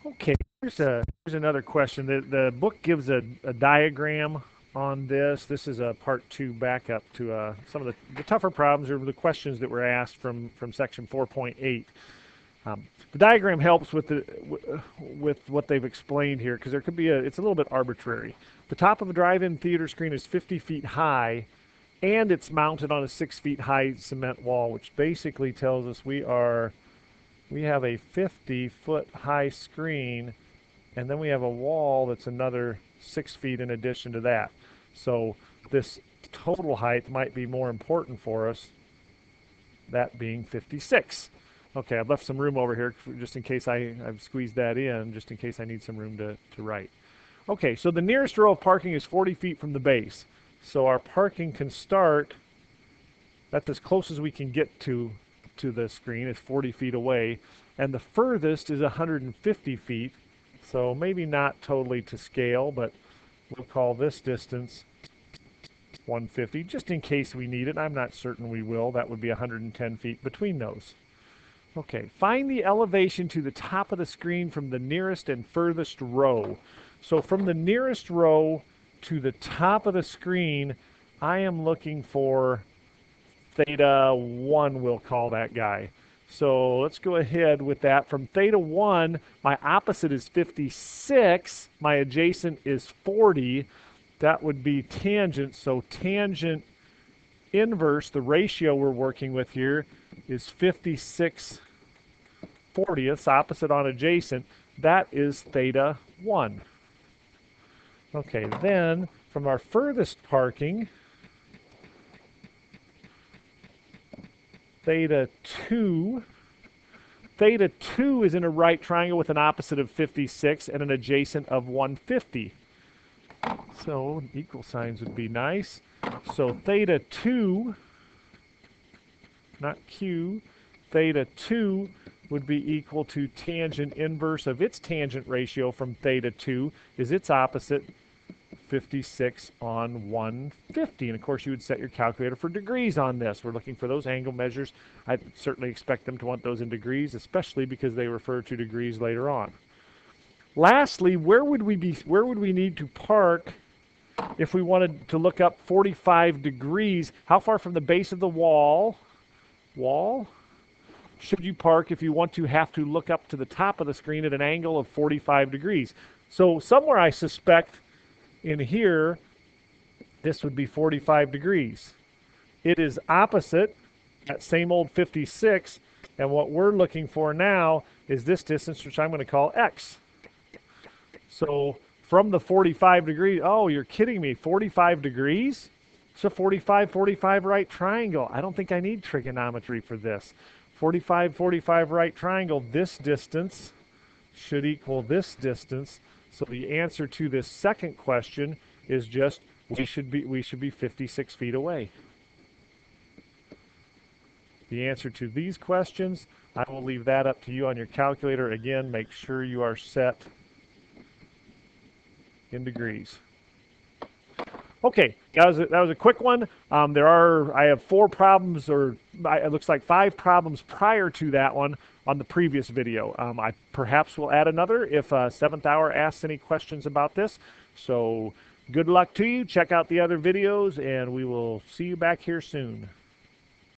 Okay, here's another question. The book gives a diagram on this. This is a part two backup to some of the tougher problems or the questions that were asked from section 4.8. The diagram helps with what they've explained here because there could be it's a little bit arbitrary. The top of a drive-in theater screen is 50 feet high, and it's mounted on a 6 feet high cement wall, which basically tells us we have a 50-foot high screen, and then we have a wall that's another 6 feet in addition to that. So this total height might be more important for us, that being 56. Okay, I've left some room over here just in case I've squeezed that in, just in case I need some room to write. Okay, so the nearest row of parking is 40 feet from the base. So our parking can start, that's as close as we can get to the screen, is 40 feet away. And the furthest is 150 feet. So maybe not totally to scale, but we'll call this distance 150, just in case we need it. I'm not certain we will. That would be 110 feet between those. Okay, find the elevation to the top of the screen from the nearest and furthest row. So from the nearest row to the top of the screen, I am looking for theta 1, we'll call that guy. So let's go ahead with that. From theta 1, my opposite is 56. My adjacent is 40. That would be tangent. So tangent inverse, the ratio we're working with here, is 56 40ths, opposite on adjacent. That is theta 1. Okay, then from our furthest parking, theta 2. Theta 2 is in a right triangle with an opposite of 56 and an adjacent of 150. So equal signs would be nice. So theta 2, not Q, theta 2 would be equal to tangent inverse of its tangent ratio from theta 2 is its opposite, 56 on 150. And of course, you would set your calculator for degrees on this. We're looking for those angle measures. I certainly expect them to want those in degrees, especially because they refer to degrees later on. Lastly, where would we need to park if we wanted to look up 45 degrees? How far from the base of the wall should you park if you have to look up to the top of the screen at an angle of 45 degrees? So somewhere I suspect in here, this would be 45 degrees. It is opposite, that same old 56, and what we're looking for now is this distance, which I'm going to call x. So from the 45 degrees, oh, you're kidding me, 45 degrees? It's a 45, 45 right triangle. I don't think I need trigonometry for this. 45, 45 right triangle, this distance should equal this distance. So the answer to this second question is just we should be 56 feet away. The answer to these questions, I will leave that up to you on your calculator. Again, make sure you are set in degrees. Okay, that was a quick one. I have 4 problems, or it looks like 5 problems prior to that one on the previous video. I perhaps will add another if 7th Hour asks any questions about this. So good luck to you. Check out the other videos, and we will see you back here soon.